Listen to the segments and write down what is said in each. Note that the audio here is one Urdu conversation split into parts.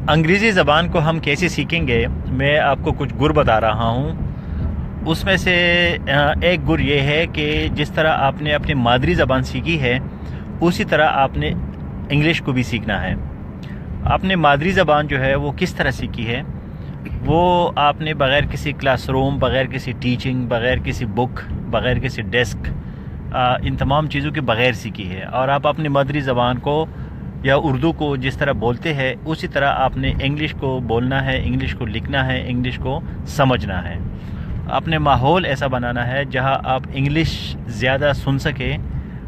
انگریزی زبان کو ہم کیسے سیکھیں گے، میں آپ کو کچھ گر بتا رہا ہوں۔ اس میں سے ایک گر یہ ہے کہ جس طرح آپ نے اپنی مادری زبان سیکھی ہے اسی طرح آپ نے انگلش کو بھی سیکھنا ہے۔ آپ نے مادری زبان جو ہے وہ کس طرح سیکھی ہے، وہ آپ نے بغیر کسی کلاس روم، بغیر کسی ٹیچنگ، بغیر کسی بک، بغیر کسی ڈیسک، ان تمام چیزوں کے بغیر سیکھی ہے۔ اور آپ اپنی مادری زبان کو یا اردو کو جس طرح بولتے ہیں اسی طرح آپ نے انگلش کو بولنا ہے، انگلش کو لکھنا ہے، انگلش کو سمجھنا ہے۔ اپنے ماحول ایسا بنانا ہے جہاں آپ انگلش زیادہ سن سکیں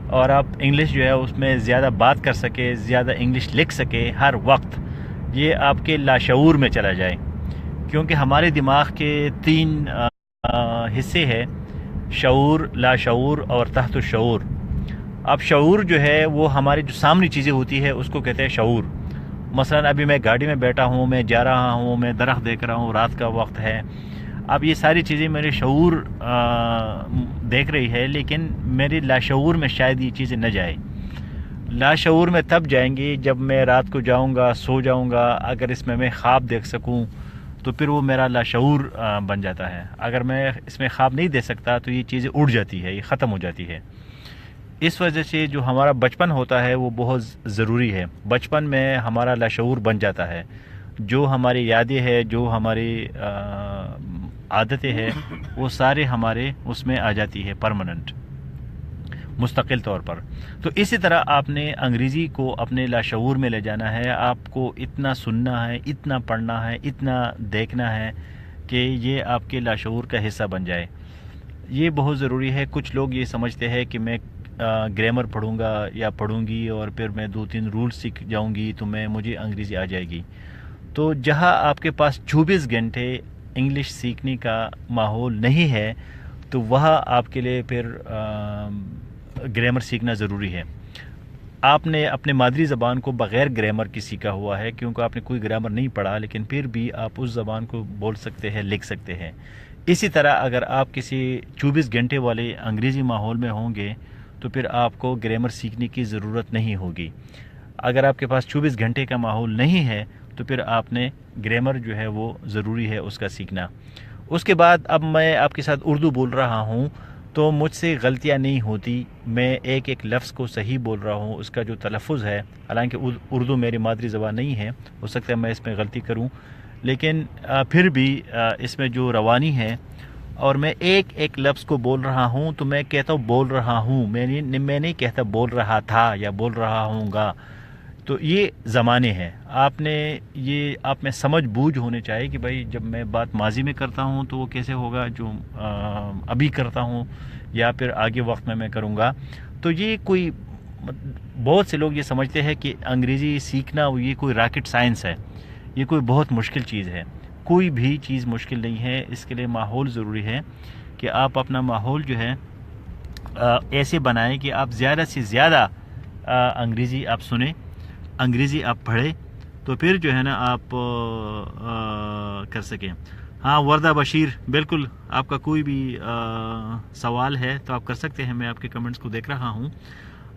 اور آپ انگلش جو ہے اس میں زیادہ بات کر سکے، زیادہ انگلش لکھ سکے ہر وقت۔ یہ آپ کے لاشعور میں چلا جائے، کیونکہ ہمارے دماغ کے تین حصے ہیں: شعور، لاشعور اور تحت الشعور۔ اب شعور جو ہے وہ ہماری جو سامنے چیزیں ہوتی ہے اس کو کہتے ہیں شعور۔ مثلا ابھی میں گاڑی میں بیٹھا ہوں، میں جا رہا ہوں، میں درخت دیکھ رہا ہوں، رات کا وقت ہے۔ اب یہ ساری چیزیں میرے شعور دیکھ رہی ہے، لیکن میری لاشعور میں شاید یہ چیزیں نہ جائیں۔ لاشعور میں تب جائیں گی جب میں رات کو جاؤں گا، سو جاؤں گا، اگر اس میں خواب دیکھ سکوں تو پھر وہ میرا لاشعور بن جاتا ہے۔ اگر میں اس میں خواب نہیں دیکھ سکتا تو یہ چیزیں اڑ جاتی ہے، یہ ختم ہو جاتی ہے۔ اس وجہ سے جو ہمارا بچپن ہوتا ہے وہ بہت ضروری ہے۔ بچپن میں ہمارا لاشعور بن جاتا ہے، جو ہماری یادیں ہیں، جو ہماری عادتیں ہیں، وہ سارے ہمارے اس میں آ جاتی ہے پرماننٹ، مستقل طور پر۔ تو اسی طرح آپ نے انگریزی کو اپنے لاشعور میں لے جانا ہے۔ آپ کو اتنا سننا ہے، اتنا پڑھنا ہے، اتنا دیکھنا ہے کہ یہ آپ کے لاشعور کا حصہ بن جائے۔ یہ بہت ضروری ہے۔ کچھ لوگ یہ سمجھتے ہیں کہ میں گرامر پڑھوں گا یا پڑھوں گی اور پھر میں 2-3 رول سیکھ جاؤں گی تو مجھے انگریزی آ جائے گی۔ تو جہاں آپ کے پاس 24 گھنٹے انگلش سیکھنے کا ماحول نہیں ہے تو وہاں آپ کے لیے پھر گرامر سیکھنا ضروری ہے۔ آپ نے اپنے مادری زبان کو بغیر گرامر کی سیکھا ہوا ہے، کیونکہ آپ نے کوئی گرامر نہیں پڑھا، لیکن پھر بھی آپ اس زبان کو بول سکتے ہیں، لکھ سکتے ہیں۔ اسی طرح اگر آپ کسی 24 گھنٹے والے انگریزی ماحول میں ہوں گے تو پھر آپ کو گرامر سیکھنے کی ضرورت نہیں ہوگی۔ اگر آپ کے پاس 24 گھنٹے کا ماحول نہیں ہے تو پھر آپ نے گرامر جو ہے وہ ضروری ہے اس کا سیکھنا۔ اس کے بعد اب میں آپ کے ساتھ اردو بول رہا ہوں تو مجھ سے غلطیاں نہیں ہوتی، میں ایک ایک لفظ کو صحیح بول رہا ہوں، اس کا جو تلفظ ہے، حالانکہ اردو میری مادری زبان نہیں ہے، ہو سکتا ہے میں اس میں غلطی کروں، لیکن پھر بھی اس میں جو روانی ہے اور میں ایک ایک لفظ کو بول رہا ہوں تو میں کہتا ہوں بول رہا ہوں، میں نہیں کہتا بول رہا تھا یا بول رہا ہوں گا۔ تو یہ زمانے ہیں، آپ میں سمجھ بوجھ ہونے چاہیے کہ بھائی جب میں بات ماضی میں کرتا ہوں تو وہ کیسے ہوگا جو ابھی کرتا ہوں یا پھر آگے وقت میں کروں گا۔ تو یہ کوئی بہت سے لوگ یہ سمجھتے ہیں کہ انگریزی سیکھنا یہ کوئی راکٹ سائنس ہے، یہ کوئی بہت مشکل چیز ہے۔ کوئی بھی چیز مشکل نہیں ہے، اس کے لیے ماحول ضروری ہے کہ آپ اپنا ماحول جو ہے ایسے بنائیں کہ آپ زیادہ سے زیادہ انگریزی آپ سنیں، انگریزی آپ پڑھیں، تو پھر جو ہے نا آپ کر سکیں۔ ہاں وردہ بشیر، بالکل آپ کا کوئی بھی سوال ہے تو آپ کر سکتے ہیں، میں آپ کے کمنٹس کو دیکھ رہا ہوں۔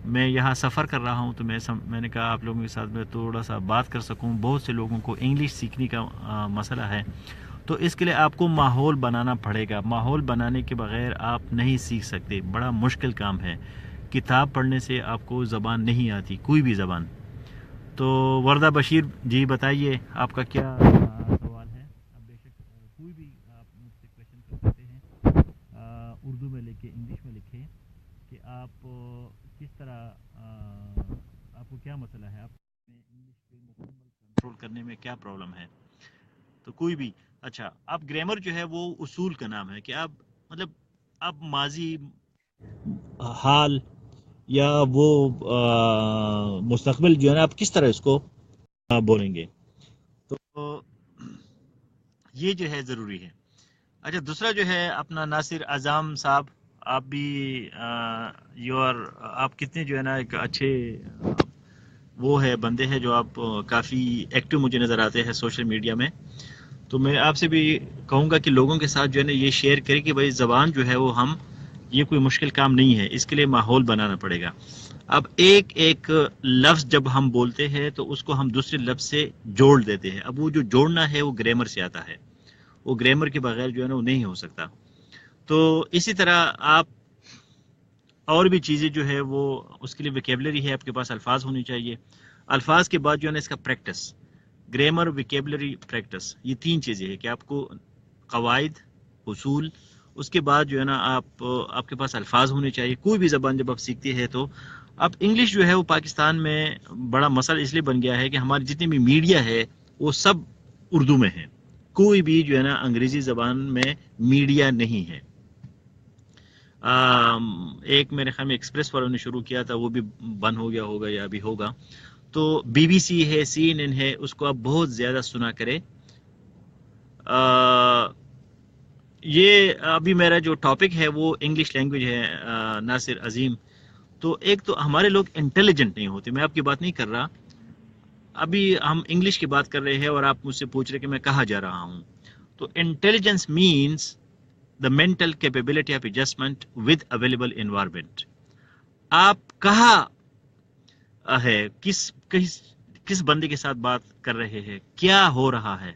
میں یہاں سفر کر رہا ہوں تو میں نے کہا آپ لوگوں کے ساتھ میں تھوڑا سا بات کر سکوں۔ بہت سے لوگوں کو انگلش سیکھنے کا مسئلہ ہے، تو اس کے لیے آپ کو ماحول بنانا پڑے گا۔ ماحول بنانے کے بغیر آپ نہیں سیکھ سکتے، بڑا مشکل کام ہے۔ کتاب پڑھنے سے آپ کو زبان نہیں آتی، کوئی بھی زبان۔ تو وردہ بشیر جی بتائیے آپ کا کیا سوال ہے؟ اب بے شک کوئی بھی آپ مجھ سے کویشچن کر سکتے ہیں، اردو میں لکھے، انگلش میں لکھے، کہ آپ کس طرح آپ کو کیا مسئلہ ہے، آپ انگلش پہ مکمل کنٹرول کرنے میں کیا پرابلم ہے، تو کوئی بھی۔ اچھا، اب گرامر جو ہے وہ اصول کا نام ہے کہ آپ ماضی، حال یا وہ مستقبل جو ہے نا آپ کس طرح اس کو بولیں گے، تو یہ جو ہے ضروری ہے۔ اچھا، دوسرا جو ہے اپنا ناصر اعظم صاحب، آپ بھی آپ کتنے جو ہے نا ایک اچھے وہ ہے بندے ہیں جو آپ کافی ایکٹیو مجھے نظر آتے ہیں سوشل میڈیا میں، تو میں آپ سے بھی کہوں گا کہ لوگوں کے ساتھ جو ہے نا یہ شیئر کریں کہ بھائی زبان جو ہے وہ یہ کوئی مشکل کام نہیں ہے، اس کے لیے ماحول بنانا پڑے گا۔ اب ایک ایک لفظ جب ہم بولتے ہیں تو اس کو ہم دوسرے لفظ سے جوڑ دیتے ہیں. اب وہ جو جوڑنا ہے وہ گرامر سے آتا ہے، وہ گرامر کے بغیر جو ہے نا وہ نہیں ہو سکتا. تو اسی طرح آپ اور بھی چیزیں جو ہے وہ اس کے لیے ویکیبلری ہے، آپ کے پاس الفاظ ہونے چاہیے. الفاظ کے بعد جو ہے نا اس کا پریکٹس، گرامر، ویکیبلری، پریکٹس، یہ تین چیزیں ہیں کہ آپ کو قواعد، اصول، اس کے بعد جو ہے نا آپ کے پاس الفاظ ہونے چاہیے. کوئی بھی زبان جب آپ سیکھتے ہیں تو اب انگلش جو ہے وہ پاکستان میں بڑا مسئلہ اس لیے بن گیا ہے کہ ہماری جتنی بھی میڈیا ہے وہ سب اردو میں ہے. کوئی بھی جو ہے نا انگریزی زبان میں میڈیا نہیں ہے. ایک میرے خیال میں ایکسپریس والوں نے شروع کیا تھا، وہ بھی بند ہو گیا ہوگا یا ابھی ہوگا. تو بی بی سی ہے، سی این این ہے، اس کو آپ بہت زیادہ سنا کرے. یہ ابھی میرا جو ٹاپک ہے وہ انگلش لینگویج ہے ناصر عظیم. تو ایک تو ہمارے لوگ انٹیلیجنٹ نہیں ہوتے، میں آپ کی بات نہیں کر رہا، ابھی ہم انگلش کی بات کر رہے ہیں اور آپ مجھ سے پوچھ رہے کہ میں کہاں جا رہا ہوں. تو intelligence means the mental capability of adjustment with available environment. آپ کہاں ہے، کس بندے کے ساتھ بات کر رہے ہیں، کیا ہو رہا ہے،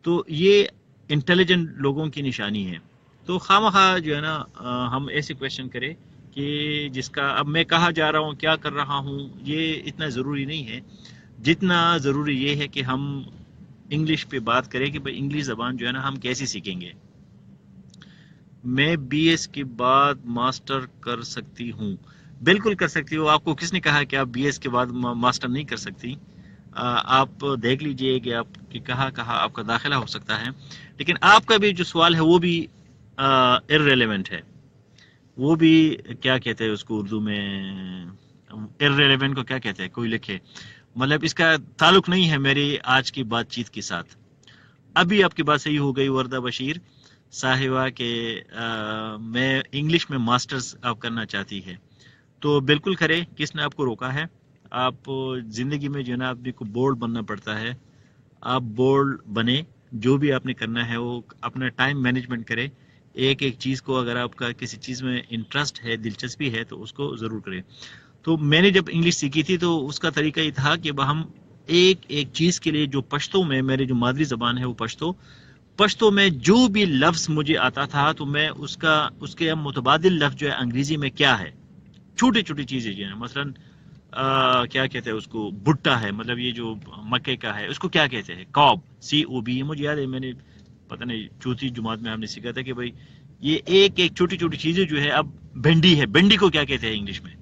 تو یہ انٹیلیجنٹ لوگوں کی نشانی ہے. تو خواہ جو ہے نا ہم ایسے کویشچن کریں کہ جس کا اب میں کہاں جا رہا ہوں، کیا کر رہا ہوں، یہ اتنا ضروری نہیں ہے. جتنا ضروری یہ ہے کہ ہم انگلش پہ بات کریں کہ بھائی انگلش زبان جو ہے نا ہم کیسے سیکھیں گے. میں بی ایس کے بعد ماسٹر کر سکتی ہوں؟ بالکل کر سکتی ہو. آپ کو کس نے کہا کہ آپ بی ایس کے بعد ماسٹر نہیں کر سکتی؟ آپ دیکھ لیجئے کہ آپ کی کہاں آپ کا داخلہ ہو سکتا ہے. لیکن آپ کا بھی جو سوال ہے وہ بھی irrelevant ہے. وہ بھی کیا کہتے ہیں اس کو اردو میں، irrelevant کو کیا کہتے ہیں، کوئی لکھے، مطلب اس کا تعلق نہیں ہے میری آج کی بات چیت کے ساتھ. ابھی آپ کی بات صحیح ہو گئی وردہ بشیر صاحبہ کہ میں انگلش میں ماسٹرز آپ کرنا چاہتی ہے، تو بالکل کرے. کس نے آپ کو روکا ہے؟ آپ زندگی میں جو ہے نا آپ کو بولڈ بننا پڑتا ہے. آپ بولڈ بنے، جو بھی آپ نے کرنا ہے وہ اپنا ٹائم مینجمنٹ کرے. ایک ایک چیز کو اگر آپ کا کسی چیز میں انٹرسٹ ہے، دلچسپی ہے، تو اس کو ضرور کرے. تو میں نے جب انگلش سیکھی تھی تو اس کا طریقہ یہ تھا کہ ہم ایک ایک چیز کے لیے جو پشتو میں، میری جو مادری زبان ہے وہ پشتو میں جو بھی لفظ مجھے آتا تھا تو میں اس کے متبادل لفظ جو ہے انگریزی میں کیا ہے، چھوٹی چھوٹی چیزیں جو ہیں، مثلا کیا کہتے ہیں اس کو، بھٹا ہے، مطلب یہ جو مکے کا ہے اس کو کیا کہتے ہیں، کاب، COB. مجھے یاد ہے میں نے پتہ نہیں چوتھی جماعت میں ہم نے سیکھا تھا کہ بھائی یہ ایک ایک چھوٹی چھوٹی چیزیں جو ہے. اب بھنڈی ہے، بھنڈی کو کیا کہتے ہیں انگلش میں،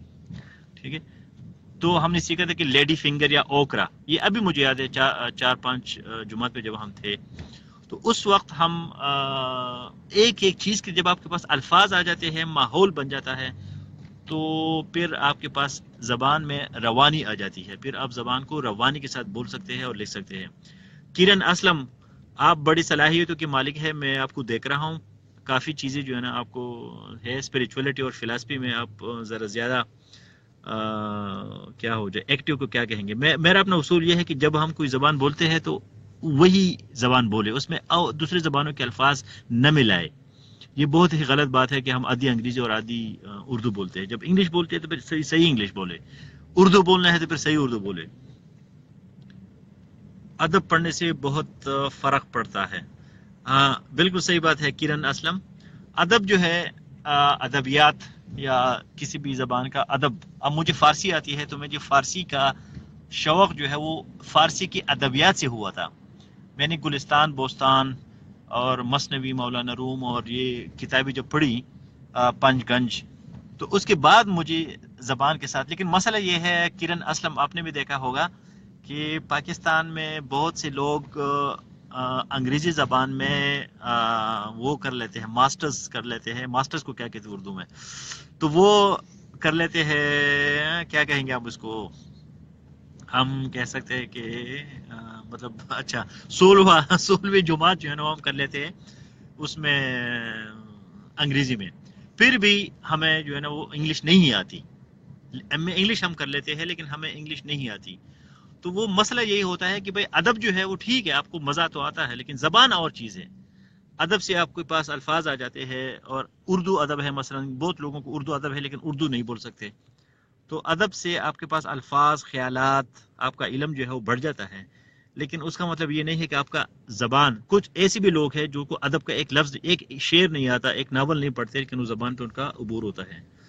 ٹھیک ہے. تو ہم نے سیکھا تھا کہ لیڈی فنگر یا اوکرا، یہ ابھی مجھے یاد ہے 4-5 جماعت پہ جب ہم تھے. تو اس وقت ہم ایک ایک چیز کے جب آپ کے پاس الفاظ آ جاتے ہیں، ماحول بن جاتا ہے، تو پھر آپ کے پاس زبان میں روانی آ جاتی ہے. پھر آپ زبان کو روانی کے ساتھ بول سکتے ہیں اور لکھ سکتے ہیں. کرن اسلم، آپ بڑی صلاحیتوں کے مالک ہیں، میں آپ کو دیکھ رہا ہوں. کافی چیزیں جو ہے نا آپ کو ہے، اسپریچولیٹی اور فلاسفی میں آپ ذرا زیادہ کیا ہو جائے ایکٹیو کو کیا کہیں گے. میرا اپنا اصول یہ ہے کہ جب ہم کوئی زبان بولتے ہیں تو وہی زبان بولے، اس میں دوسرے زبانوں کے الفاظ نہ ملائے. یہ بہت ہی غلط بات ہے کہ ہم آدھی انگریزی اور آدھی اردو بولتے ہیں. جب انگلش بولتے ہیں تو پھر صحیح انگلش بولے، اردو بولنا ہے تو پھر صحیح اردو بولے. ادب پڑھنے سے بہت فرق پڑتا ہے. ہاں بالکل صحیح بات ہے کرن اسلم. ادب جو ہے، ادبیات یا کسی بھی زبان کا ادب، اب مجھے فارسی آتی ہے تو مجھے فارسی کا شوق جو ہے وہ فارسی کی ادبیات سے ہوا تھا. میں نے گلستان، بوستان اور مثنوی مولانا روم اور یہ کتابیں جب پڑھی، پنج گنج، تو اس کے بعد مجھے زبان کے ساتھ. لیکن مسئلہ یہ ہے کرن اسلم، آپ نے بھی دیکھا ہوگا کہ پاکستان میں بہت سے لوگ انگریزی زبان میں وہ کر لیتے ہیں، ماسٹرز کر لیتے ہیں. ماسٹرز کو کیا کہتے ہیں اردو میں؟ تو وہ کر لیتے ہیں، کیا کہیں گے آپ اس کو، ہم کہہ سکتے ہیں کہ مطلب اچھا 16ویں جماعت جو ہے نا وہ ہم کر لیتے ہیں اس میں انگریزی میں. پھر بھی ہمیں جو ہے نا وہ انگلش نہیں آتی. انگلش ہم کر لیتے ہیں لیکن ہمیں انگلش نہیں آتی. تو وہ مسئلہ یہی ہوتا ہے کہ بھائی ادب جو ہے وہ ٹھیک ہے، آپ کو مزہ تو آتا ہے، لیکن زبان اور چیز ہے. ادب سے آپ کے پاس الفاظ آ جاتے ہیں، اور اردو ادب ہے، مثلا بہت لوگوں کو اردو ادب ہے لیکن اردو نہیں بول سکتے. تو ادب سے آپ کے پاس الفاظ، خیالات، آپ کا علم جو ہے وہ بڑھ جاتا ہے، لیکن اس کا مطلب یہ نہیں ہے کہ آپ کا زبان، کچھ ایسے بھی لوگ ہیں جو کو ادب کا ایک لفظ، ایک شعر نہیں آتا، ایک ناول نہیں پڑھتے، لیکن وہ زبان پہ ان کا عبور ہوتا ہے۔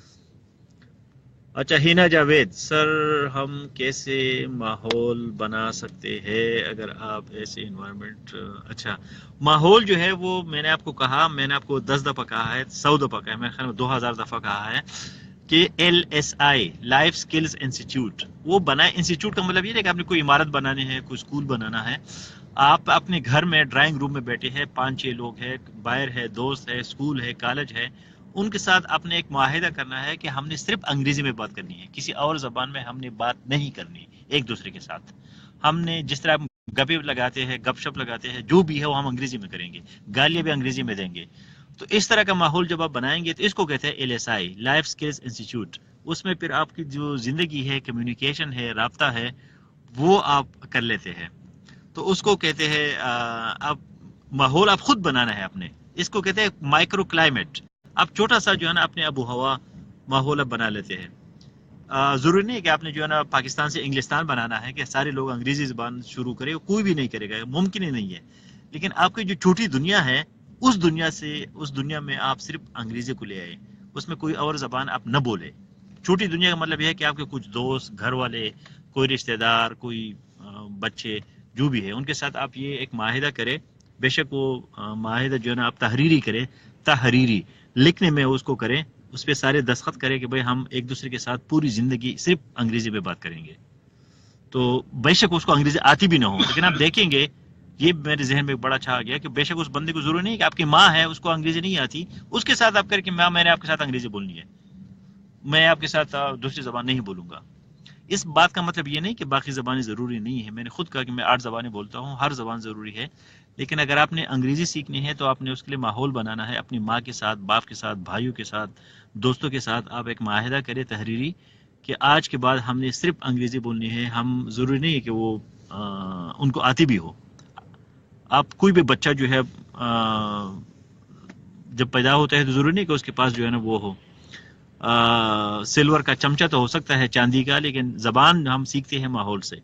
اچھا ہینا جاوید سر، ہم کیسے ماحول بنا سکتے ہیں اگر آپ ایسے انوائرمنٹ؟ اچھا ماحول جو ہے وہ میں نے آپ کو کہا، میں نے آپ کو 10 دفعہ کہا ہے، 100 دفعہ کہا ہے، میرے خیال میں 2000 دفعہ کہا ہے کہ LSI لائف سکلز انسٹیٹیوٹ وہ بنائے۔ انسٹیٹیوٹ کا مطلب یہ ہے کہ آپ نے کوئی عمارت بنانی ہے، کوئی اسکول بنانا ہے، آپ اپنے گھر میں ڈرائنگ روم میں بیٹھے ہیں، 5-6 لوگ ہیں، باہر ہے، دوست ہے، اسکول ہے، کالج ہے، ان کے ساتھ آپ نے ایک معاہدہ کرنا ہے کہ ہم نے صرف انگریزی میں بات کرنی ہے، کسی اور زبان میں ہم نے بات نہیں کرنی ایک دوسرے کے ساتھ۔ ہم نے جس طرح گپے لگاتے ہیں، گپ شپ لگاتے ہیں، جو بھی ہے وہ ہم انگریزی میں کریں گے، گالیاں بھی انگریزی میں دیں گے۔ تو اس طرح کا ماحول جب آپ بنائیں گے تو اس کو کہتے ہیں LSI لائف سکلز انسٹیٹیوٹ۔ اس میں پھر آپ کی جو زندگی ہے، کمیونیکیشن ہے، رابطہ ہے، وہ آپ کر لیتے ہیں۔ تو اس کو کہتے ہیں اب ماحول آپ خود بنانا ہے اپنے، اس کو کہتے ہیں مائکرو کلائمیٹ۔ آپ چھوٹا سا جو ہے نا اپنے آب و ہوا ماحول اب بنا لیتے ہیں۔ ضروری نہیں ہے کہ آپ نے جو ہے نا پاکستان سے انگلستان بنانا ہے کہ سارے لوگ انگریزی زبان شروع کرے، کوئی بھی نہیں کرے گا، ممکن ہی نہیں ہے۔ لیکن آپ کی جو چھوٹی دنیا ہے، اس دنیا سے، اس دنیا میں آپ صرف انگریزی کو لے آئے، اس میں کوئی اور زبان آپ نہ بولے۔ چھوٹی دنیا کا مطلب یہ ہے کہ آپ کے کچھ دوست، گھر والے، کوئی رشتہ دار، کوئی بچے جو بھی ہے، ان کے ساتھ آپ یہ ایک معاہدہ کریں۔ بے شک وہ معاہدہ جو ہے نا آپ تحریری کریں، تحریری لکھنے میں اس کو کریں، اس پہ سارے دستخط کریں کہ بھئی ہم ایک دوسرے کے ساتھ پوری زندگی صرف انگریزی میں بات کریں گے۔ تو بے شک اس کو انگریزی آتی بھی نہ ہو، لیکن آپ دیکھیں گے، یہ میرے ذہن میں بڑا اچھا آ گیا کہ بے شک اس بندے کو ضروری نہیں کہ آپ کی ماں ہے اس کو انگریزی نہیں آتی، اس کے ساتھ آپ کریں کہ ماں میں نے آپ کے ساتھ انگریزی بولنی ہے، میں آپ کے ساتھ دوسری زبان نہیں بولوں گا۔ اس بات کا مطلب یہ نہیں کہ باقی زبانیں ضروری نہیں ہے، میں نے خود کہا کہ میں 8 زبانیں بولتا ہوں، ہر زبان ضروری ہے، لیکن اگر آپ نے انگریزی سیکھنی ہے تو آپ نے اس کے لیے ماحول بنانا ہے، اپنی ماں کے ساتھ، باپ کے ساتھ، بھائیوں کے ساتھ، دوستوں کے ساتھ آپ ایک معاہدہ کریں تحریری کہ آج کے بعد ہم نے صرف انگریزی بولنی ہے۔ ہم ضروری نہیں ہے کہ وہ ان کو آتی بھی ہو۔ آپ کوئی بھی بچہ جو ہے جب پیدا ہوتا ہے تو ضروری نہیں کہ اس کے پاس جو ہے نا وہ ہو سلور کا چمچہ، تو ہو سکتا ہے چاندی کا، لیکن زبان ہم سیکھتے ہیں ماحول سے۔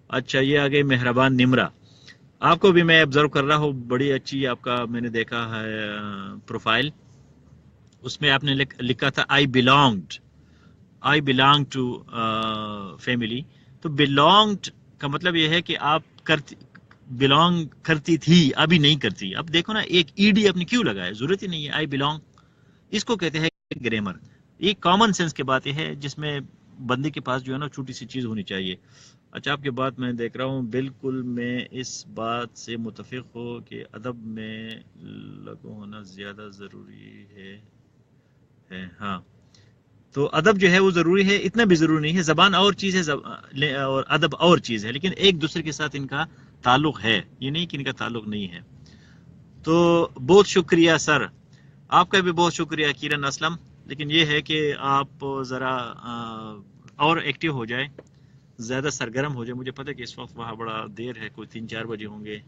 اچھا یہ آگے مہربان نمرا، آپ کو بھی میں آبزرو کر رہا ہوں، بڑی اچھی آپ کا میں نے دیکھا ہے پروفائل، اس میں آپ نے لکھا تھا آئی بلانگ ٹو فیملی۔ تو بلانگڈ کا مطلب یہ ہے کہ آپ بلانگ کرتی تھی، ابھی نہیں کرتی۔ اب دیکھو نا، ایک ED اپنے کیوں لگا ہے، ضرورت ہی نہیں ہے، آئی بلانگ، اس کو کہتے ہیں گرامر۔ یہ کامن سینس کی باتیں ہے جس میں بندے کے پاس جو ہے نا چھوٹی سی چیز ہونی چاہیے۔ اچھا آپ کی بات میں دیکھ رہا ہوں، بالکل میں اس بات سے متفق ہوں کہ ادب میں لگو ہونا زیادہ ضروری ہے ہاں۔ تو ادب جو ہے وہ ضروری ہے، اتنا بھی ضروری نہیں ہے، زبان اور چیز ہے اور ادب اور چیز ہے، لیکن ایک دوسرے کے ساتھ ان کا تعلق ہے، یہ نہیں کہ ان کا تعلق نہیں ہے۔ تو بہت شکریہ سر، آپ کا بھی بہت شکریہ کرن اسلم، لیکن یہ ہے کہ آپ ذرا اور ایکٹیو ہو جائے، زیادہ سرگرم ہو جائے۔ مجھے پتہ ہے کہ اس وقت وہاں بڑا دیر ہے، کوئی 3-4 بجے ہوں گے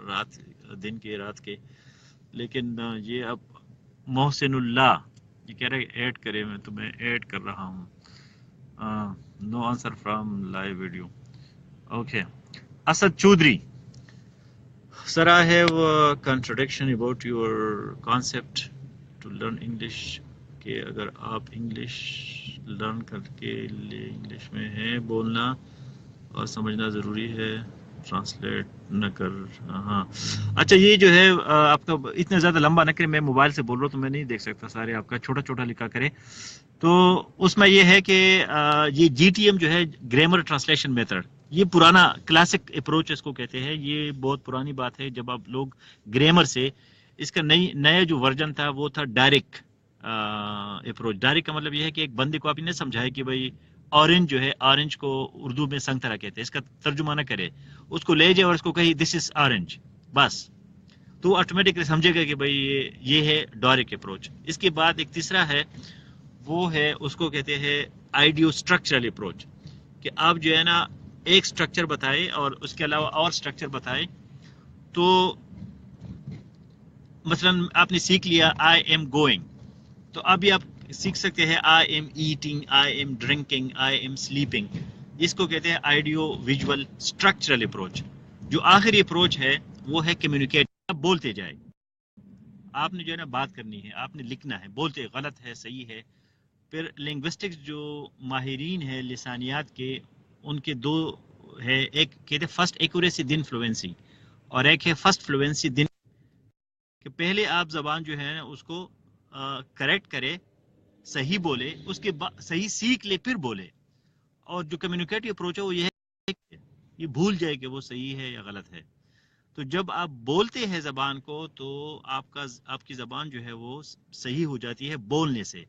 رات، دن کے، رات کے، لیکن یہ اب محسن اللہ یہ کہہ رہے ایڈ کرے، میں تمہیں ایڈ کر رہا ہوں۔ No answer from live video, okay. Asad Chaudhry sir, I have a contradiction about your concept to learn English کہ اگر آپ انگلش لرن کر کے لے انگلش میں ہے بولنا اور سمجھنا ضروری ہے، ٹرانسلیٹ نہ کر۔ ہاں اچھا، یہ جو ہے آپ کا اتنا زیادہ لمبا نہ کرے، میں موبائل سے بول رہا ہوں تو میں نہیں دیکھ سکتا سارے، آپ کا چھوٹا چھوٹا لکھا کرے۔ تو اس میں یہ ہے کہ یہ GTM جو ہے گرامر ٹرانسلیشن میتھڈ، یہ پرانا کلاسک اپروچ اس کو کہتے ہیں، یہ بہت پرانی بات ہے۔ جب آپ لوگ گرامر سے، اس کا نیا جو ورژن تھا وہ تھا ڈائریکٹ اپروچ۔ ڈائریکٹ کا مطلب یہ ہے کہ ایک بندے کو آپ نے سمجھایا کہ بھائی اورنج جو ہے، اورنج کو اردو میں سنگترا کہتے ہیں، اس کا ترجمہ نہ کرے، اس کو لے جائے اور اس کو کہے دس از اورنج، بس تو آٹومیٹکلی سمجھے گا کہ بھائی یہ ہے ڈائریکٹ اپروچ۔ اس کے بعد ایک تیسرا ہے، وہ ہے اس کو کہتے ہیں آئیڈیو اسٹرکچرل اپروچ، کہ آپ جو ہے نا ایک سٹرکچر بتائے اور اس کے علاوہ اور سٹرکچر بتائے۔ تو مثلا آپ نے سیکھ لیا آئی ایم گوئنگ، تو ابھی آپ سیکھ سکتے ہیں I am eating, I am drinking, I am sleeping. اس کو کہتے ہیں آئیڈیو ویژول اسٹرکچرل اپروچ. جو آخری اپروچ ہے وہ ہے کمیونیکیٹ. آپ بولتے جائے، آپ نے جو ہے نا بات کرنی ہے، آپ نے لکھنا ہے، بولتے غلط ہے صحیح ہے. پھر لنگوسٹکس جو ماہرین ہیں لسانیات کے، ان کے دو ہے، ایک کہتے ہیں فرسٹ ایکوریسی دن فلوئنسی، اور ایک ہے فرسٹ فلوئنسی دن. کہ پہلے آپ زبان جو ہے نا اس کو کریکٹ کرے، صحیح بولے، اس کے بعد صحیح سیکھ لے پھر بولے. اور جو کمیونیکیٹو اپروچ ہے وہ یہ ہے کہ یہ بھول جائے کہ وہ صحیح ہے یا غلط ہے. تو جب آپ بولتے ہیں زبان کو تو آپ کی زبان جو ہے وہ صحیح ہو جاتی ہے بولنے سے.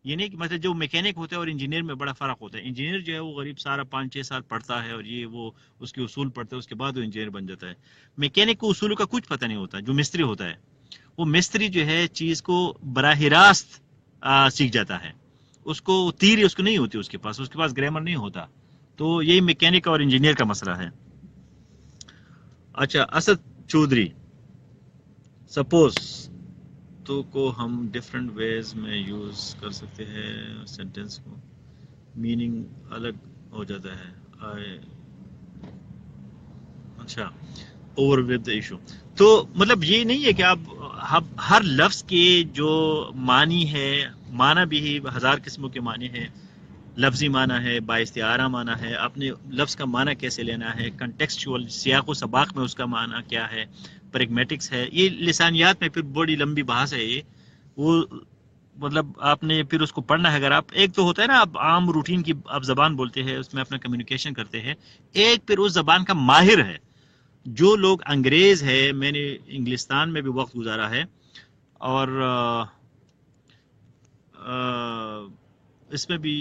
یہ نہیں کہ مطلب جو میکینک ہوتا ہے اور انجینئر میں بڑا فرق ہوتا ہے. انجینئر جو ہے وہ غریب سارا 5-6 سال پڑھتا ہے اور یہ وہ اس کے اصول پڑھتا ہے، اس کے بعد وہ انجینئر بن جاتا ہے. میکینک کو اصولوں کا کچھ پتہ نہیں ہوتا. جو مستری ہوتا ہے وہ مستری جو ہے چیز کو براہ راست سیکھ جاتا ہے. اس کو تیری اس کو نہیں ہوتی، اس کے پاس گرامر نہیں ہوتا. تو یہی میکینک اور انجینئر کا مسئلہ ہے. اچھا، اسد چودھری، سپوز تو کو ہم ڈفرینٹ ویز میں یوز کر سکتے ہیں، سینٹینس کو میننگ الگ ہو جاتا ہے. اچھا، اوور ود دا ایشو. تو مطلب یہ نہیں ہے کہ آپ ہر لفظ کے جو معنی ہے، معنی بھی 1000 قسموں کے معنی ہیں. لفظی معنی ہے، بااستعارہ معنی ہے، اپنے لفظ کا معنی کیسے لینا ہے، کنٹیکسچول سیاق و سباق میں اس کا معنی کیا ہے، پریگمیٹکس ہے. یہ لسانیات میں پھر بڑی لمبی بحث ہے. یہ وہ مطلب آپ نے پھر اس کو پڑھنا ہے. اگر آپ ایک تو ہوتا ہے نا آپ عام روٹین کی آپ زبان بولتے ہیں، اس میں اپنا کمیونیکیشن کرتے ہیں. ایک پھر اس زبان کا ماہر ہے. جو لوگ انگریز ہے، میں نے انگلستان میں بھی وقت گزارا ہے اور اس میں بھی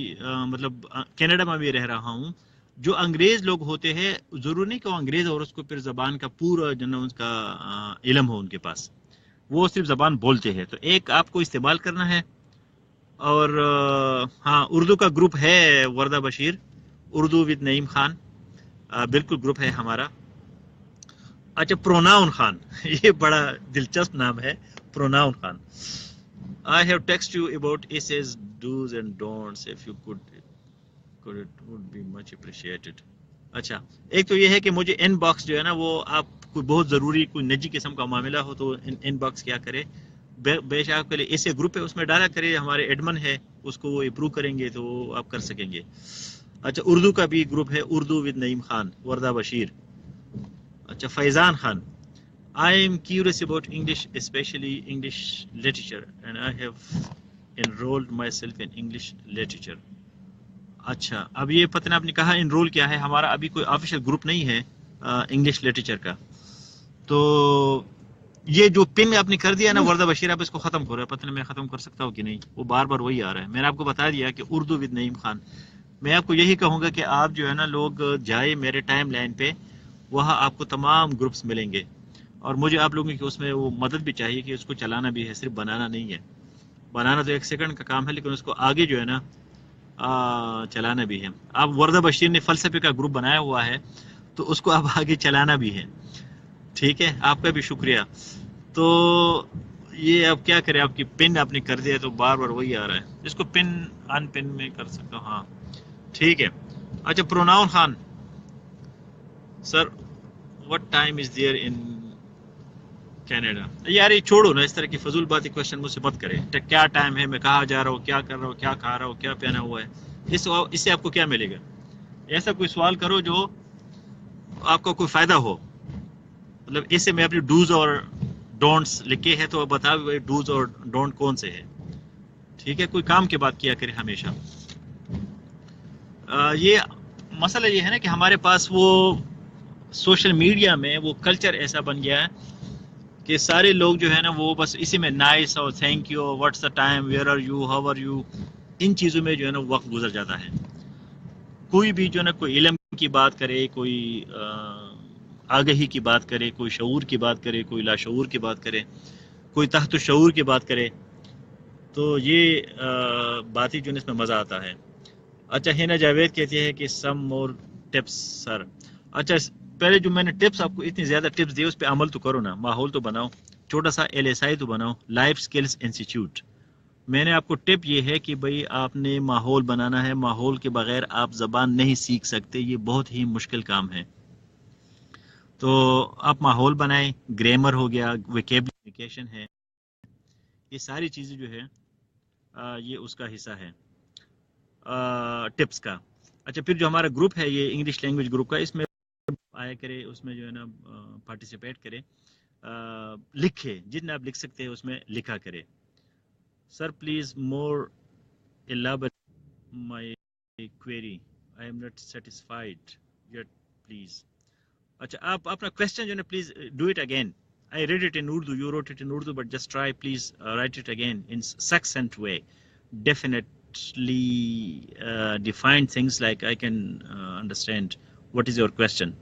مطلب کینیڈا میں بھی رہ رہا ہوں. جو انگریز لوگ ہوتے ہیں ضرور نہیں کہ وہ انگریز اور اس کو پھر زبان کا پورا جو اس کا علم ہو ان کے پاس، وہ صرف زبان بولتے ہیں. تو ایک آپ کو استعمال کرنا ہے. اور ہاں، اردو کا گروپ ہے وردہ بشیر، اردو ود نعیم خان، بالکل گروپ ہے ہمارا. اچھا، پروناؤن خان یہ بڑا دلچسپ نام ہے، pronoun Khan. I have texted you about essays, do's and don'ts. If you could it would be much appreciated. اچھا، ایک تو یہ ہے کہ مجھے ان باکس جو ہے نا وہ آپ کوئی بہت ضروری کوئی نجی قسم کا معاملہ ہو تو ان باکس کیا کرے، بے شک کے لیے ایسے گروپ ہے اس میں ڈالا کرے. ہمارے ایڈمن ہے، اس کو وہ اپروو کریں گے تو آپ کر سکیں گے. اچھا، اردو کا بھی گروپ ہے، اردو ود نعیم خان، وردہ بشیر. اچھا، فیضان Khan, I am curious about English, especially English literature, and I have enrolled myself in English literature. اچھا، اب یہ پتہ نہیں آپ نے کہا انرول کیا ہے. ہمارا ابھی کوئی آفیشیل گروپ نہیں ہے انگلش لٹریچر کا. تو یہ جو پن آپ نے کر دیا نا وردہ بشیر، آپ اس کو ختم کرو. پتہ نہیں میں ختم کر سکتا ہوں کہ نہیں، وہ بار بار وہی آ رہا ہے. میں نے آپ کو بتا دیا کہ اردو ود نعیم خان. میں آپ کو یہی کہوں گا کہ آپ جو ہے نا لوگ جائے میرے ٹائم لائن پہ، وہاں آپ کو تمام گروپس ملیں گے. اور مجھے آپ لوگوں کی اس میں وہ مدد بھی چاہیے کہ اس کو چلانا بھی ہے، صرف بنانا نہیں ہے. بنانا تو 1 سیکنڈ کا کام ہے، لیکن اس کو آگے جو ہے نا چلانا بھی ہے. آپ وردہ بشیر نے فلسفے کا گروپ بنایا ہوا ہے تو اس کو اب آگے چلانا بھی ہے. ٹھیک ہے، آپ کا بھی شکریہ. تو یہ اب کیا کریں، آپ کی پن آپ نے کر دیا تو بار بار وہی آ رہا ہے. اس کو پن ان پن میں کر سکتا ہوں. ہاں ٹھیک ہے. اچھا، pronoun Khan sir, what time is there in Canada? یار یہ چھوڑو نا، اس طرح کی فضول باتیں کوشچن مجھ سے مت کرے. کیا ٹائم ہے، میں کہاں جا رہا ہوں، کیا کر رہا ہوں، کیا کھا رہا ہوں، کیا پہنا ہوا ہے، اس سے آپ کو کیا ملے گا؟ ایسا کوئی سوال کرو جو آپ کو کوئی فائدہ ہو. مطلب اس سے میں اپنی ڈوز اور ڈونٹس لکھے ہیں تو بتاؤ ڈوز اور ڈونٹ کون سے ہیں. ٹھیک ہے، کوئی کام کی بات کیا کرے ہمیشہ. یہ مسئلہ یہ ہے نا کہ ہمارے پاس وہ سوشل میڈیا میں وہ کلچر ایسا بن گیا ہے کہ سارے لوگ جو ہے نا وہ بس اسی میں نائس اور thank you, what's the time, where are you, how are you, ان چیزوں میں جو ہے نا وقت گزر جاتا ہے. کوئی بھی جو ہے نا کوئی علم کی بات کرے، کوئی آگہی کی بات کرے، کوئی شعور کی بات کرے، کوئی لاشعور کی بات کرے، کوئی تحت الشعور کی بات کرے، تو یہ باتیں جو ہے اس میں مزہ آتا ہے. اچھا، ہینا جاوید کہتی ہے کہ سم مور ٹپس سر. اچھا، پہلے جو میں نے ٹپس آپ کو اتنی زیادہ ٹپس دیے اس پہ عمل تو کرو نا، ماحول تو بناؤ، چھوٹا سا LSI تو بناؤ، لائف سکلز انسٹیٹیوٹ. میں نے آپ کو ٹپ یہ ہے کہ بھئی آپ نے ماحول بنانا ہے، ماحول کے بغیر آپ زبان نہیں سیکھ سکتے، یہ بہت ہی مشکل کام ہے. تو آپ ماحول بنائیں، گرامر ہو گیا، ویکیبلیکیشن ہے، یہ ساری چیزیں جو ہے یہ اس کا حصہ ہے ٹپس کا. اچھا، پھر جو ہمارا گروپ ہے یہ انگلش لینگویج گروپ کا، اس میں آیا کرے، اس میں جو ہے نا پارٹیسپیٹ کرے، لکھے، جتنا آپ لکھ سکتے ہیں اس میں لکھا کرے. Sir please more elaborate my query. I am not satisfied yet, please. اچھا، آپ اپنا کوشچن جو ہے نا please do it again. I read it in Urdu, you wrote it in Urdu, but just try, please write it again in succinct way. Definitely define things like I can understand what is your question.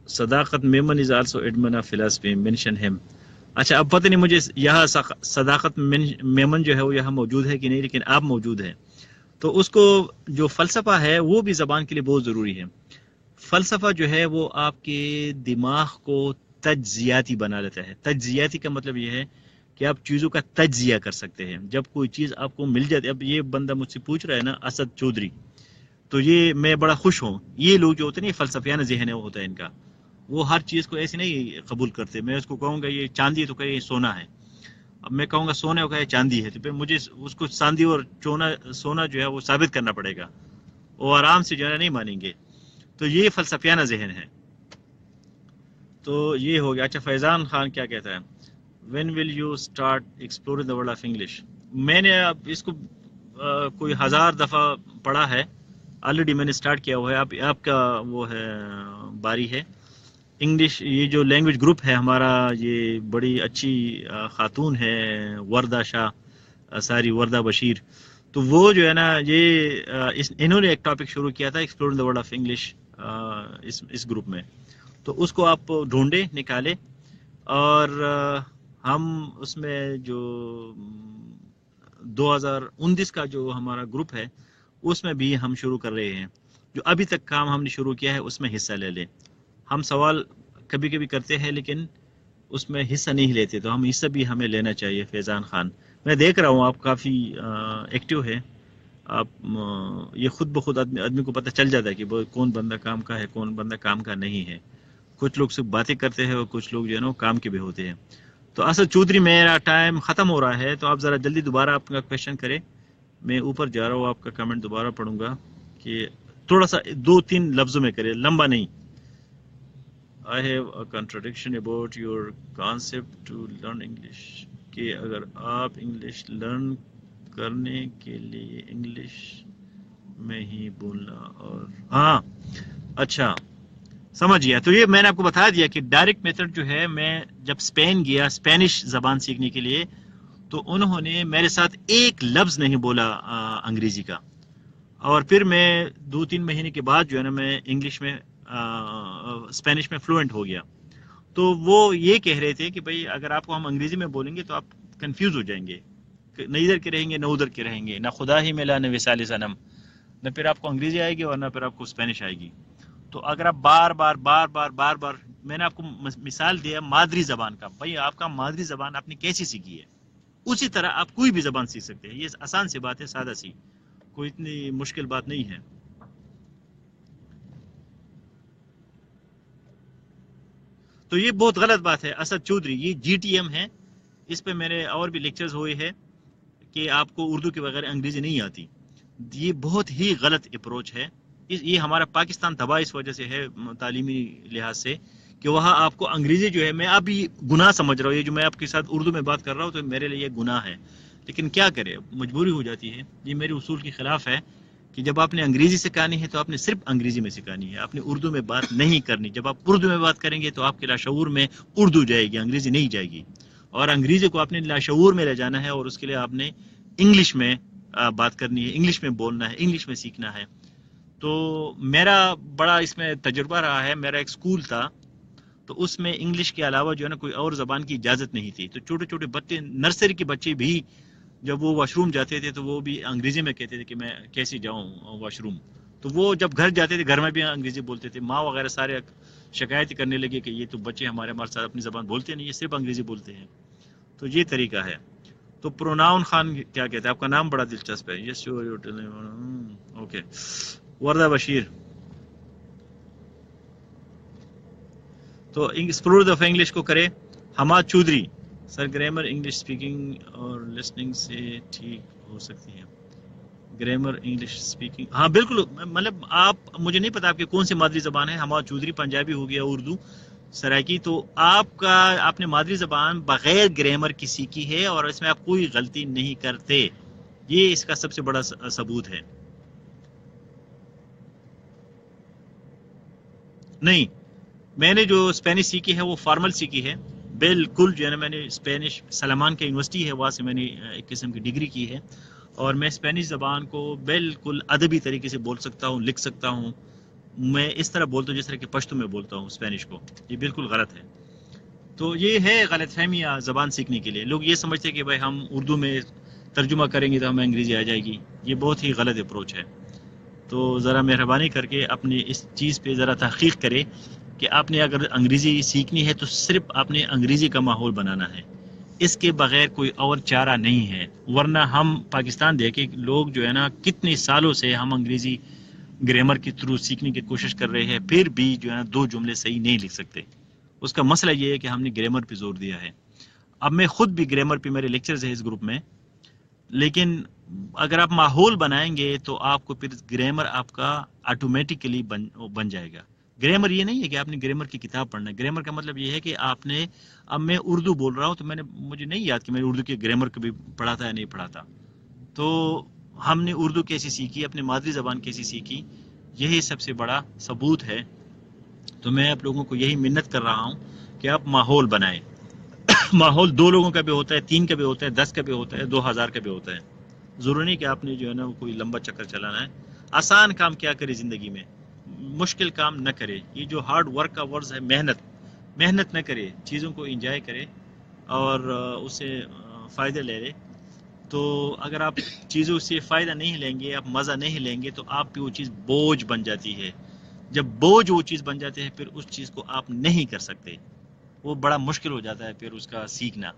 Sadaqat Memon is also admin of philosophy. Mention him. اچھا، اب پتہ نہیں مجھے یہاں صداقت میمن جو ہے وہ یہاں موجود ہے کہ نہیں، لیکن آپ موجود ہیں تو اس کو جو فلسفہ ہے وہ بھی زبان کے لیے بہت ضروری ہے. فلسفہ جو ہے وہ آپ کے دماغ کو تجزیاتی بنا لیتا ہے. تجزیاتی کا مطلب یہ ہے کہ آپ چیزوں کا تجزیہ کر سکتے ہیں. جب کوئی چیز آپ کو مل جاتی ہے، اب یہ بندہ مجھ سے پوچھ رہا ہے نا اسد چودھری، تو یہ میں بڑا خوش ہوں. یہ لوگ جو ہوتے ہیں نا، فلسفیانہ ذہن ہوتا ہے ان کا، وہ ہر چیز کو ایسے نہیں قبول کرتے. میں اس کو کہوں گا یہ چاندی ہے تو کہ یہ سونا ہے، اب میں کہوں گا سونا ہو کہ چاندی ہے، تو پھر مجھے اس کو چاندی اور سونا جو ہے وہ ثابت کرنا پڑے گا، وہ آرام سے جو ہے نہیں مانیں گے. تو یہ فلسفیانہ ذہن ہے. تو یہ ہو گیا. اچھا، فیضان خان کیا کہتا ہے، when will you start exploring the world of English. میں نے اب اس کو کوئی 1000 دفعہ پڑھا ہے آلریڈی، میں نے اسٹارٹ کیا ہوا ہے. آپ کا وہ ہے باری ہے. انگلش یہ جو لینگویج گروپ ہے ہمارا، یہ بڑی اچھی خاتون ہے وردہ شاہ، ساری وردہ بشیر. تو وہ جو ہے نا یہ انہوں نے ایک ٹاپک شروع کیا تھا exploring the world of English اس گروپ میں. تو اس کو آپ ڈھونڈے، نکالے، اور ہم اس میں جو 2019 کا جو ہمارا گروپ ہے اس میں بھی ہم شروع کر رہے ہیں. جو ابھی تک کام ہم نے شروع کیا ہے اس میں حصہ لے لیں. ہم سوال کبھی کبھی کرتے ہیں لیکن اس میں حصہ نہیں لیتے، تو ہم حصہ بھی ہمیں لینا چاہیے. فیضان خان، میں دیکھ رہا ہوں آپ کافی ایکٹیو ہے. آپ یہ خود بخود آدمی کو پتہ چل جاتا ہے کہ کون بندہ کام کا ہے، کون بندہ کام کا نہیں ہے. کچھ لوگ صرف باتیں کرتے ہیں اور کچھ لوگ جو ہے نا کام کے بھی ہوتے ہیں. تو اسد چودھری، میرا ٹائم ختم ہو رہا ہے، تو آپ ذرا جلدی دوبارہ آپ کا کویشچن کریں. میں اوپر جا رہا ہوں، آپ کا کمنٹ دوبارہ پڑھوں گا کہ تھوڑا سا 2-3 لفظوں میں کرے، لمبا نہیں. I have a contradiction about your concept to learn English کہ اگر آپ انگلش لرن کرنے کے لیے انگلش میں ہی بولنا، اور ہاں اچھا سمجھ گیا. تو یہ میں نے آپ کو بتا دیا کہ ڈائریکٹ میتھڈ جو ہے، میں جب اسپین گیا اسپینش زبان سیکھنے کے لیے، تو انہوں نے میرے ساتھ ایک لفظ نہیں بولا انگریزی کا، اور پھر میں 2-3 مہینے کے بعد جو ہے نا میں انگلش میں اسپینش میں فلوئنٹ ہو گیا. تو وہ یہ کہہ رہے تھے کہ بھئی اگر آپ کو ہم انگریزی میں بولیں گے تو آپ کنفیوز ہو جائیں گے، نہ ادھر کے رہیں گے نہ ادھر کے رہیں گے، نہ خدا ہی ملا نہ وصال صنم، نہ پھر آپ کو انگریزی آئے گی اور نہ پھر آپ کو اسپینش آئے گی. تو اگر آپ بار بار میں نے آپ کو مثال دیا مادری زبان کا، بھئی آپ کا مادری زبان آپ نے کیسی سیکھی ہے، اسی طرح آپ کوئی بھی زبان سیکھ سکتے ہیں. یہ آسان سی بات ہے، سادہ سی، کوئی اتنی مشکل بات نہیں ہے. تو یہ بہت غلط بات ہے. اسد چودھری یہ جی ٹی ایم ہے، اس پہ میرے اور بھی لیکچرز ہوئے ہیں کہ آپ کو اردو کے بغیر انگریزی نہیں آتی. یہ بہت ہی غلط اپروچ ہے. یہ ہمارا پاکستان تباہ اس وجہ سے ہے تعلیمی لحاظ سے، کہ وہاں آپ کو انگریزی جو ہے، میں اب یہ گناہ سمجھ رہا ہوں، یہ جو میں آپ کے ساتھ اردو میں بات کر رہا ہوں تو میرے لیے یہ گناہ ہے، لیکن کیا کرے، مجبوری ہو جاتی ہے. یہ میرے اصول کے خلاف ہے کہ جب آپ نے انگریزی سکھانی ہے تو آپ نے صرف انگریزی میں سکھانی ہے، آپ نے اردو میں بات نہیں کرنی. جب آپ اردو میں بات کریں گے تو آپ کے لاشعور میں اردو جائے گی، انگریزی نہیں جائے گی. اور انگریزی کو آپ نے لاشعور میں لے جانا ہے، اور اس کے لیے آپ نے انگلش میں بات کرنی ہے، انگلش میں بولنا ہے، انگلش میں سیکھنا ہے. تو میرا بڑا اس میں تجربہ رہا ہے. میرا ایک سکول تھا، تو اس میں انگلش کے علاوہ جو ہے نا کوئی اور زبان کی اجازت نہیں تھی. تو چھوٹے چھوٹے بچے، نرسری کے بچے بھی جب وہ واش روم جاتے تھے تو وہ بھی انگریزی میں کہتے تھے کہ میں کیسے جاؤں واش روم. تو وہ جب گھر جاتے تھے گھر میں بھی انگریزی بولتے تھے. ماں وغیرہ سارے شکایت کرنے لگے کہ یہ تو بچے ہمارے ساتھ اپنی زبان بولتے نہیں، یہ صرف انگریزی بولتے ہیں. تو یہ طریقہ ہے. تو پروناؤن خان کیا کہتے ہیں؟ آپ کا نام بڑا دلچسپ ہے. Yes okay. وردہ بشیر. تو ایکسپلور آف انگلش کو کرے. Hammad Chaudhry. Sir grammar English speaking اور لسننگ سے ٹھیک ہو سکتی ہے. گرامر انگلش اسپیکنگ، ہاں بالکل. مطلب آپ، مجھے نہیں پتا آپ کی کون سی مادری زبان ہے. حماد چودھری پنجابی ہو گیا، اردو سرائکی. تو آپ نے مادری زبان بغیر گرامر کی سیکھی ہے اور اس میں آپ کوئی غلطی نہیں کرتے. یہ اس کا سب سے بڑا ثبوت ہے. نہیں، میں نے جو اسپینش سیکھی ہے وہ فارمل سیکھی ہے بالکل. جو ہے نا، میں نے اسپینش سلمان کا یونیورسٹی ہے، وہاں سے میں نے ایک قسم کی ڈگری کی ہے، اور میں اسپینش زبان کو بالکل ادبی طریقے سے بول سکتا ہوں، لکھ سکتا ہوں. میں اس طرح بولتا ہوں جس طرح کہ پشتو میں بولتا ہوں اسپینش کو. یہ بالکل غلط ہے. تو یہ ہے غلط فہمیاں زبان سیکھنے کے لیے. لوگ یہ سمجھتے ہیں کہ بھائی ہم اردو میں ترجمہ کریں گے تو ہمیں انگریزی آ جائے گی. یہ بہت ہی غلط اپروچ ہے. تو ذرا مہربانی کر کے اپنی اس چیز پہ ذرا تحقیق کرے کہ آپ نے اگر انگریزی سیکھنی ہے تو صرف آپ نے انگریزی کا ماحول بنانا ہے، اس کے بغیر کوئی اور چارہ نہیں ہے. ورنہ ہم پاکستان دیکھیں، لوگ جو ہے نا کتنے سالوں سے ہم انگریزی گرامر کے تھرو سیکھنے کی کوشش کر رہے ہیں، پھر بھی جو ہے نا 2 جملے صحیح نہیں لکھ سکتے. اس کا مسئلہ یہ ہے کہ ہم نے گرامر پہ زور دیا ہے. اب میں خود بھی گرامر پہ، میرے لیکچرز ہیں اس گروپ میں، لیکن اگر آپ ماحول بنائیں گے تو آپ کو پھر گرامر آپ کا آٹومیٹکلی بن جائے گا. گرامر یہ نہیں ہے کہ آپ نے گرامر کی کتاب پڑھنا ہے. گرامر کا مطلب یہ ہے کہ آپ نے، اب میں اردو بول رہا ہوں تو مجھے نہیں یاد کہ میں نے اردو کے گرامر کبھی پڑھا تھا یا نہیں پڑھا تھا. تو ہم نے اردو کیسی سیکھی، اپنی مادری زبان کیسی سیکھی، یہی سب سے بڑا ثبوت ہے. تو میں آپ لوگوں کو یہی منت کر رہا ہوں کہ آپ ماحول بنائیں. ماحول 2 لوگوں کا بھی ہوتا ہے، 3 کا بھی ہوتا ہے، 10 کا بھی ہوتا ہے، 2000 کا بھی ہوتا ہے. ضروری نہیں کہ آپ نے جو ہے نا کوئی لمبا چکر چلانا ہے. آسان کام کیا کرے زندگی میں، مشکل کام نہ کرے. یہ جو ہارڈ ورک کا ورز ہے، محنت نہ کرے، چیزوں کو انجوائے کرے اور اس سے فائدہ لے لے. تو اگر آپ چیزوں سے فائدہ نہیں لیں گے، آپ مزہ نہیں لیں گے، تو آپ پہ وہ چیز بوجھ بن جاتی ہے. جب بوجھ وہ چیز بن جاتے ہیں، پھر اس چیز کو آپ نہیں کر سکتے. وہ بڑا مشکل ہو جاتا ہے پھر اس کا سیکھنا.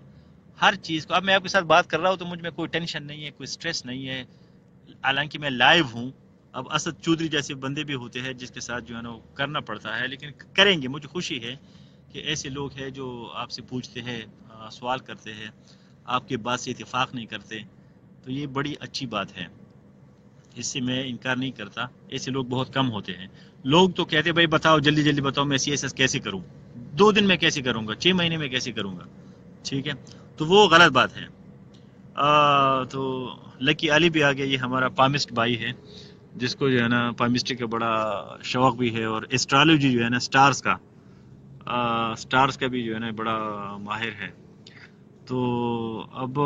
ہر چیز کو، اب میں آپ کے ساتھ بات کر رہا ہوں تو مجھ میں کوئی ٹینشن نہیں ہے، کوئی سٹریس نہیں ہے، حالانکہ میں لائیو ہوں. اب اسد چودھری جیسے بندے بھی ہوتے ہیں جس کے ساتھ جو ہے نا کرنا پڑتا ہے، لیکن کریں گے. مجھے خوشی ہے کہ ایسے لوگ ہیں جو آپ سے پوچھتے ہیں، سوال کرتے ہیں، آپ کے بات سے اتفاق نہیں کرتے. تو یہ بڑی اچھی بات ہے، اس سے میں انکار نہیں کرتا. ایسے لوگ بہت کم ہوتے ہیں. لوگ تو کہتے ہیں بھائی بتاؤ، جلدی جلدی بتاؤ، میں سی ایس ایس کیسے کروں، 2 دن میں کیسے کروں گا، 6 مہینے میں کیسے کروں گا. ٹھیک ہے، تو وہ غلط بات ہے. تو لکی علی بھی آ گیا. یہ ہمارا پامسٹ بھائی ہے جس کو جو ہے نا پامسٹری کا بڑا شوق بھی ہے، اور ایسٹرالوجی جو ہے نا سٹارز کا بھی جو ہے نا بڑا ماہر ہے. تو اب